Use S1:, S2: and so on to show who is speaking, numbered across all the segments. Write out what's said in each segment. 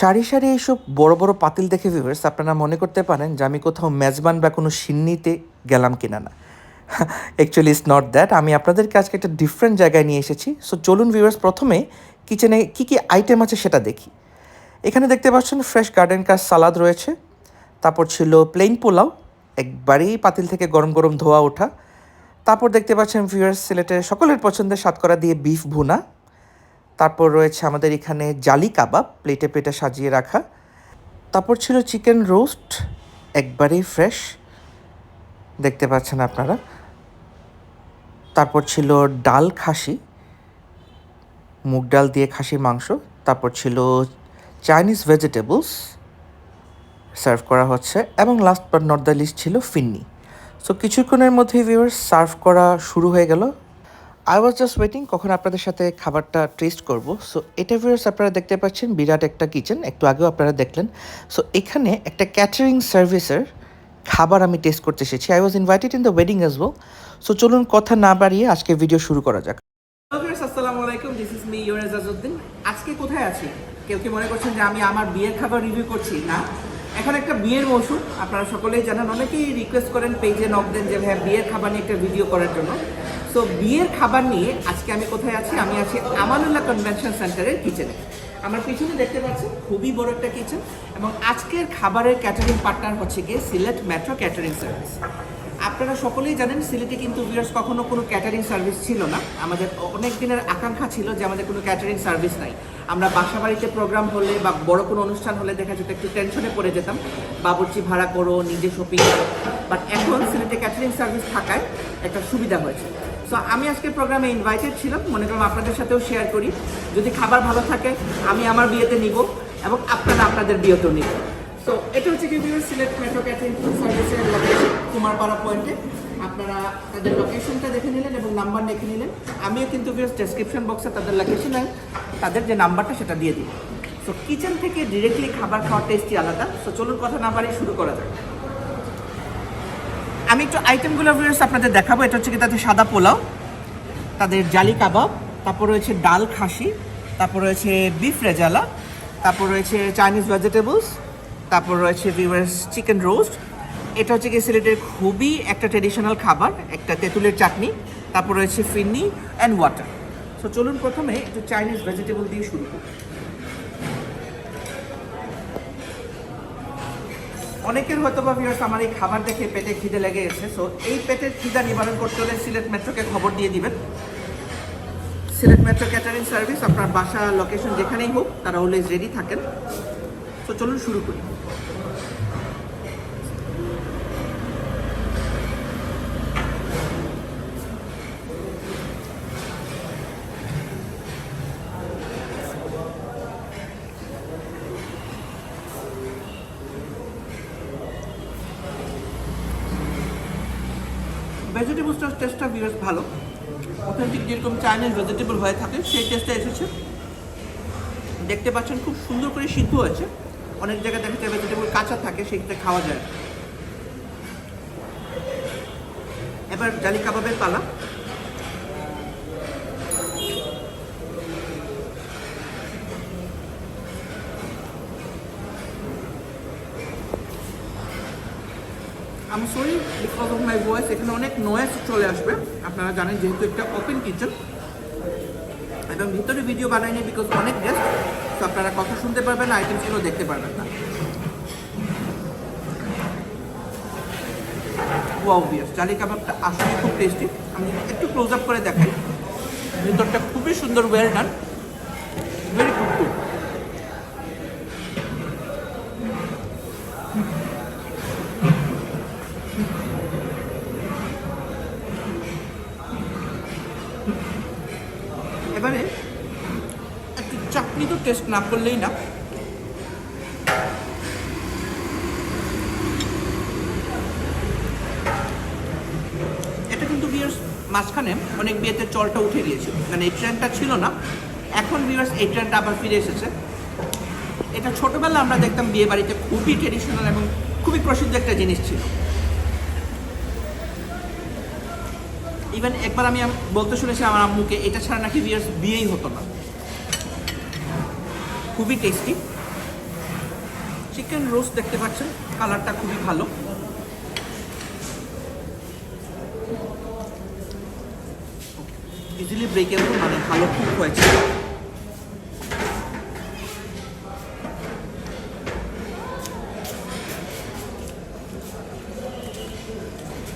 S1: সারি, সারি এইসব বড়, বড় পাতিল দেখে ভিউয়ার্স আপনারা মনে করতে পারেন যে আমি কোথাও মেজবান বা কোনো সিন্নিতে গেলাম কিনা না। Actually it's not that. আমি আপনাদেরকে আজকে একটা ডিফারেন্ট জায়গায় নিয়ে এসেছি। সো চলুন ভিউয়ার্স প্রথমে কিচেনে কী আইটেম আছে সেটা দেখি। এখানে দেখতে পাচ্ছেন ফ্রেশ গার্ডেন কাট সালাদ রয়েছে। তারপর ছিল প্লেন পোলাও, একবারেই পাতিল থেকে গরম, গরম ধোয়া ওঠা। তারপর দেখতে পাচ্ছেন ভিউয়ার্স সিলেটের সকলের পছন্দের সাতকরা দিয়ে বিফ ভুনা। তারপর রয়েছে আমাদের এখানে জালি কাবাব প্লেটে প্লেটে সাজিয়ে রাখা। তারপর ছিল চিকেন রোস্ট, একবারেই ফ্রেশ দেখতে পাচ্ছেন আপনারা। তারপর ছিল ডাল খাসি, মুগ ডাল দিয়ে খাসির মাংস। তারপর ছিল চাইনিজ ভেজিটেবলস সার্ভ করা হচ্ছে, এবং last but not the least ছিল ফিন্নি। সো কিছুক্ষণের মধ্যেই ভিউয়ার্স সার্ভ করা শুরু হয়ে গেল। আই ওয়াজ জাস্ট ওয়েটিং কখন আপনাদের সাথে খাবারটা টেস্ট করব। সো এটা ভিউয়ার্স আপনারা দেখতে পাচ্ছেন বিরাট একটা কিচেন, একটু আগেও আপনারা দেখলেন। সো এখানে একটা ক্যাটারিং সার্ভিসের খাবার আমি টেস্ট করতে এসেছি। I was invited in the wedding as well. So চলুন কথা না বাড়িয়ে আজকে ভিডিও শুরু করা যাক।
S2: আসসালামু আলাইকুম, this is me Yunus Azuddin. আজকে কোথায় আছি? কেউ কি মনে করছেন যে আমি আমার বিয়ের খাবার রিভিউ করছি? না, এখন একটা বিয়ের মৌসুম, আপনারা সকলেই জানেন। অনেকেই রিকোয়েস্ট করেন, পেজে নক দেন যে ভাই বিয়ের খাবার নিয়ে একটা ভিডিও করার জন্য। সো বিয়ের খাবার নিয়ে আজকে আমি কোথায় আছি? আমি আছি আমানুল্লাহ কনভেনশন সেন্টারের কিচেনে। আমার পিছনে দেখতে পাচ্ছেন খুবই বড় একটা কিচেন, এবং আজকের খাবারের ক্যাটারিং পার্টনার হচ্ছে গিয়ে সিলেট মেট্রো ক্যাটারিং সার্ভিস। আপনারা সকলেই জানেন সিলেটে কিন্তু ভিউয়ার্স কখনো কোনো ক্যাটারিং সার্ভিস ছিল না। আমাদের অনেক দিনের আকাঙ্ক্ষা ছিল যে আমাদের কোনো ক্যাটারিং সার্ভিস নাই। আমরা বাসা বাড়িতে প্রোগ্রাম হলে বা বড় কোনো অনুষ্ঠান হলে দেখা যেত একটু টেনশনে পড়ে যেতাম, বাবুর্চি ভাড়া করো, নিজে শপিং করো। বাট এখন সিলেটে ক্যাটারিং সার্ভিস থাকায় একটা সুবিধা হয়েছে। সো আমি আজকের প্রোগ্রামে ইনভাইটেড ছিলাম, মনে করলাম আপনাদের সাথেও শেয়ার করি। যদি খাবার ভালো থাকে আমি আমার বিয়েতে নিব, এবং আপনারা আপনাদের বিয়েতেও নিব। সো এটা হচ্ছে কি ভিউয়ার্স সিলেট মেট্রো ক্যাটারিং সার্ভিসের লোকেশন কুমারপাড়া পয়েন্টে। আপনারা তাদের লোকেশনটা দেখে নিলেন এবং নাম্বার দেখে নিলেন। আমিও কিন্তু ভিউয়ার্স ডেসক্রিপশন বক্সে তাদের লোকেশন আর তাদের যে নাম্বারটা সেটা দিয়ে দিই। সো কিচেন থেকে ডিরেক্টলি খাবার খাওয়ার টেস্টই আলাদা। সো চলুন কথা না বাড়িয়ে শুরু করা যাক। আমি একটু আইটেমগুলো ভিউয়ার্স আপনাদের দেখাবো। এটা হচ্ছে কি তাদের সাদা পোলাও, তাদের জালি কাবাব, তারপর রয়েছে ডাল খাসি, তারপর রয়েছে বিফ রেজালা, তারপর রয়েছে চাইনিজ ভেজিটেবলস, তারপর রয়েছে ভিউয়ার্স চিকেন রোস্ট। এটা হচ্ছে কি সিলেটের খুবই একটা ট্রেডিশনাল খাবার, একটা তেঁতুলের চাটনি, তারপর রয়েছে ফিন্নি অ্যান্ড ওয়াটার। সো চলুন প্রথমে একটু চাইনিজ ভেজিটেবল দিয়ে শুরু করি। অনেকের হয়তো বা ভিউয়ার্স আমার এই খাবার দেখে পেটে খিদে লেগে গেছে। সো এই পেটের খিদা নিবারণ করতে হলে সিলেট মেট্রোকে খবর দিয়ে দিবেন। সিলেট মেট্রো ক্যাটারিং সার্ভিস আপনার বাসা লোকেশন যেখানেই হোক তারা অলওয়েজ রেডি থাকেন। তো চলুন শুরু করি। ভেজিটেবলসটার টেস্টটা বেশ ভালো, অথেন্টিক যেরকম চাইনিজ ভেজিটেবল হয়ে থাকে সেই টেস্টটা এসেছে। দেখতে পাচ্ছেন খুব সুন্দর করে সিদ্ধ হয়েছে। অনেক জায়গায় দেখা যায় ভেজিটেবল কাঁচা থাকে, সেক্ষেত্রে খাওয়া যায়। এবার জালি কাবাবের পালা। আমি sorry because of my voice, এখানে অনেক নয়েজ চলে আসবে। আপনারা জানেন যেহেতু একটা ওপেন কিচেন এবং ভিতরে ভিডিও বানাইনি বিকজ অনেক গেস্ট, তো আপনারা কথা শুনতে পারবেন না, আইটেমসগুলো দেখতে পারবেন না। ওয়াও বিয়াস, জালি কাবাবটা আসলে খুব টেস্টি। আমি একটু ক্লোজ আপ করে দেখাই। ভিতরটা খুবই সুন্দর, well done, very good too. এবারে একটু চাটনি তো টেস্ট না করলেই না। এটা কিন্তু ভিউয়ার্স মাঝখানে অনেক বিয়েতে চলটা উঠে গিয়েছিল, মানে এই ট্রেন্ডটা ছিল না। এখন ভিউয়ার্স এই ট্রেন্ডটা আবার ফিরে এসেছে। এটা ছোটোবেলা আমরা দেখতাম বিয়ে বাড়িতে খুবই ট্রেডিশনাল এবং খুবই প্রসিদ্ধ একটা জিনিস ছিল। ইভেন একবার আমি বলতে শুনেছি আমার আম্মুকে, এটা ছাড়া নাকি ভিউয়ার্স বিয়েই হতো না। খুবই টেস্টি। চিকেন রোস্ট দেখতে পাচ্ছেন, কালারটা খুবই ভালো। ইজিলি ব্রেকেবল, মানে ভালো কুক হয়েছে।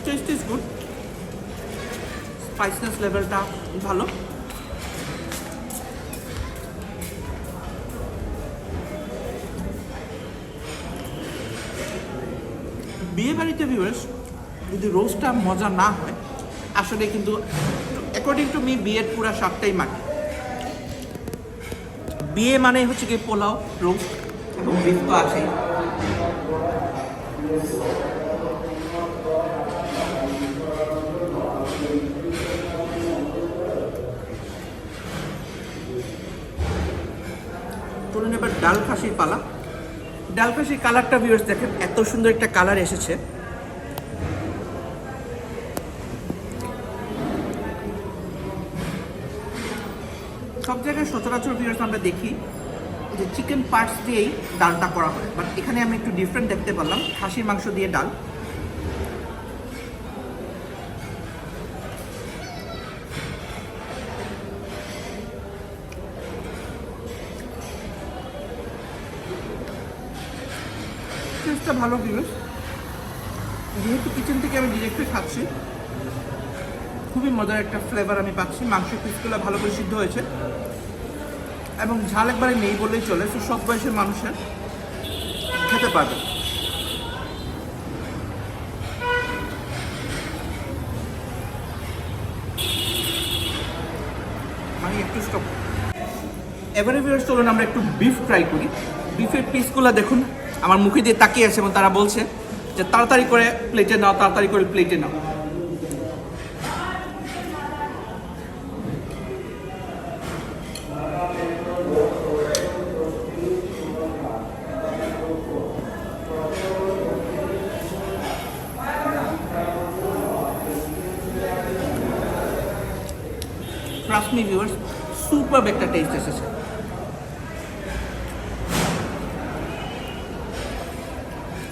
S2: টেস্ট ইজ গুড, স্পাইসনেস লেভেলটা ভালো। বিয়ে বাড়িতে ভিউয়ার্স যদি রোস্টটা মজা না হয়, আসলে কিন্তু অ্যাকর্ডিং টু মি বিয়ের পুরো স্বাদটাই মাটি। বিয়ে মানে হচ্ছে কি পোলাও, রোস্ট এবং বিফ তো আছেই। চলুন এবার ডাল খাসির পালা। ডাল খাসির কালারটা ভিউয়ার্স দেখেন, এত সুন্দর একটা কালার এসেছে। সব জায়গায় সচরাচর ভিউয়ার্স আমরা দেখি যে চিকেন পার্টস দিয়েই ডালটা করা হয়, বাট এখানে আমি একটু ডিফারেন্ট দেখতে পারলাম, খাসির মাংস দিয়ে ডাল। টেস্টটা ভালো ভিউয়ার্স, যেহেতু কিচেন থেকে আমি ডিরেক্টলি খাচ্ছি, খুবই মজার একটা ফ্লেভার আমি পাচ্ছি। মাংসের পিসগুলো ভালো করে সিদ্ধ হয়েছে এবং ঝাল একবারে নেই বলেই চলে, তো সব বয়সের মানুষের খেতে পারবে। মানে একটু স্টপ। এবারে ভিউয়ার্স চলুন আমরা একটু বিফ ট্রাই করি। বিফের পিসগুলো দেখুন আমার মুখে দিয়ে তাকিয়ে আছে এবং তারা বলছে যে তাড়াতাড়ি করে প্লেটে নাও, তাড়াতাড়ি করে প্লেটে নাও। ট্রাস্ট মি ভিউয়ার্স, সুপার একটা টেস্ট এসেছে।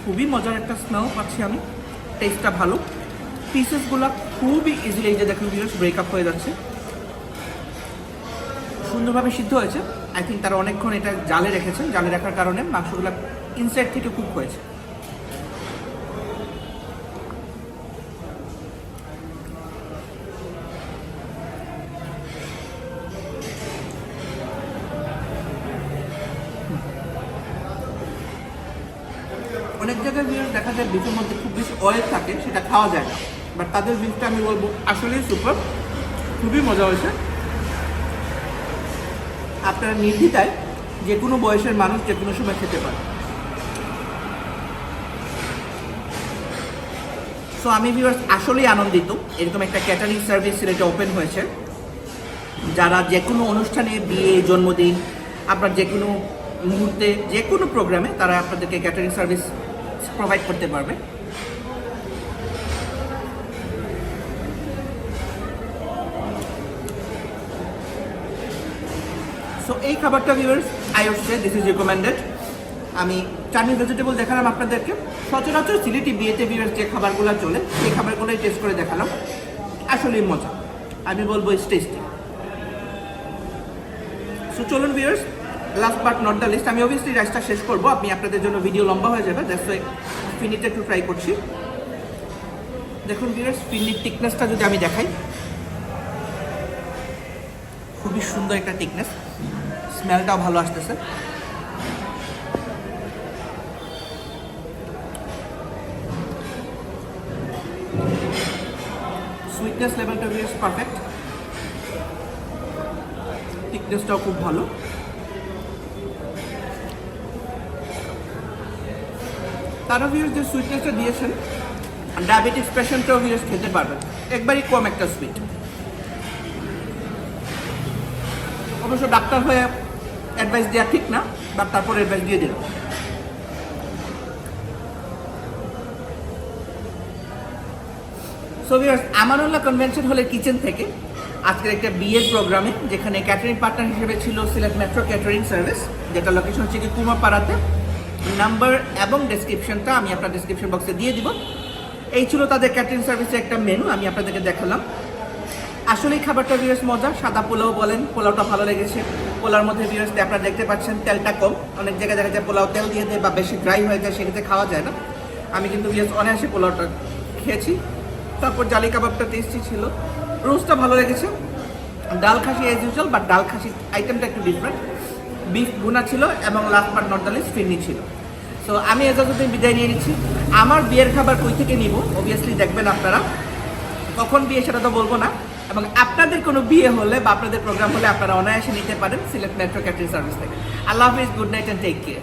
S2: খুবই মজার একটা স্মেল পাচ্ছি আমি, টেস্টটা ভালো। পিসেসগুলো খুবই ইজিলি, এই যে দেখুন ভিউয়ার্স, ব্রেকআপ হয়ে যাচ্ছে, সুন্দরভাবে সিদ্ধ হয়েছে। আই থিঙ্ক তারা অনেকক্ষণ এটা জালে রেখেছেন, জালে রাখার কারণে মাংসগুলো ইনসাইড থেকে কুক হয়েছে। অনেক জায়গায় ভিউয়ার্স দেখা যায় বিফের মধ্যে খুব বেশি অয়েল থাকে, সেটা খাওয়া যায় না, বাট তাদের বিফটা আমি বলবো আসলেই সুপার, খুবই মজা হয়েছে। আপনারা নির্দ্বিধায় যে কোনো বয়সের মানুষ যে কোনো সময় খেতে পারে। সো আমি ভিউয়ার্স আসলেই আনন্দিত, এরকম একটা ক্যাটারিং সার্ভিস সিলেটে ওপেন হয়েছে। যারা যে কোনো অনুষ্ঠানে, বিয়ে, জন্মদিন, আপনার যে কোনো মুহূর্তে, যে কোনো প্রোগ্রামে তারা আপনাদেরকে ক্যাটারিং সার্ভিস প্রোভাইড করতে পারবে। সো এই খাবারটা viewers I would say this is recommended. আমি চাইনিজ ভেজিটেবল দেখালাম আপনাদেরকে, সচরাচর সিলেটি বিয়েতে ভিউয়ার্স যে খাবারগুলো চলে সেই খাবারগুলোই টেস্ট করে দেখালাম, আসলেই মজা, আমি বলবো ইটস টেস্টি। সো চলুন viewers, last but not the least, আমি অবভিয়াসলি রাইসটা শেষ করবো, আপনি আপনাদের জন্য ভিডিও লম্বা হয়ে যাবে, দ্যাটস ওয়াই ফিনিটা একটু ট্রাই করছি। দেখুন ভিউয়ার্স, ফিনির থিকনেসটা যদি আমি দেখাই, খুবই সুন্দর একটা থিকনেস, স্মেলটাও ভালো আসতেছে। সুইটনেস লেভেলটা ভিউয়ার্স পারফেক্ট, থিকনেসটাও খুব ভালো। তারা ভিউয়ার্স যে সুইটনেসটা দিয়েছেন, ডায়াবেটিস পেশেন্টরাও ভিউয়ার্স খেতে পারবেন, একবারই কম একটা সুইট। অবশ্য ডাক্তার হয়ে অ্যাডভাইস দেওয়া ঠিক না, বাট তারপর অ্যাডভাইস দিয়ে দিলাম। সো ভিউয়ার্স, আমানুল্লাহ কনভেনশন হলের কিচেন থেকে আজকের একটা বিয়ের প্রোগ্রামে, যেখানে ক্যাটারিং পার্টনার হিসেবে ছিল সিলেট মেট্রো ক্যাটারিং সার্ভিস, যেটা লোকেশন হচ্ছে কি কুমারপাড়াতে, নাম্বার এবং ডেসক্রিপশনটা আমি আপনার ডেসক্রিপশন বক্সে দিয়ে দিব। এই ছিল তাদের ক্যাটারিং সার্ভিসের একটা মেনু, আমি আপনাদেরকে দেখালাম। আসলেই খাবারটা ভিউয়ার্স মজা, সাদা পোলাও বলেন, পোলাওটা ভালো লেগেছে। পোলাওর মধ্যে ভিউয়ার্স আপনারা দেখতে পাচ্ছেন তেলটা কম, অনেক জায়গায় দেখা যায় পোলাও তেল দিয়ে দেয় বা বেশি ড্রাই হয়ে যায়, সেক্ষেত্রে খাওয়া যায় না। আমি কিন্তু ভিউয়ার্স অনায়াসে পোলাওটা খেয়েছি। তারপর জালি কাবাবটা টেস্টি ছিল, রোস্টটা ভালো লেগেছে। ডাল খাসি এজ ইউজুয়াল, বাট ডাল খাসি আইটেমটা একটু ডিফারেন্ট। বিফ ভুনা ছিল এবং last but not the least phirni ছিল। সো আমি এজাজুদ্দিন বিদায় নিয়ে নিচ্ছি। আমার বিয়ের খাবার কই থেকে নিব অবভিয়াসলি দেখবেন আপনারা, কখন বিয়ে সেটা তো বলবো না। এবং আপনাদের কোনো বিয়ে হলে বা আপনাদের প্রোগ্রাম হলে আপনারা অনায়াসে নিতে পারেন সিলেট মেট্রো ক্যাটারিং সার্ভিস থেকে। আল্লাহ হাফিজ, good night and take care.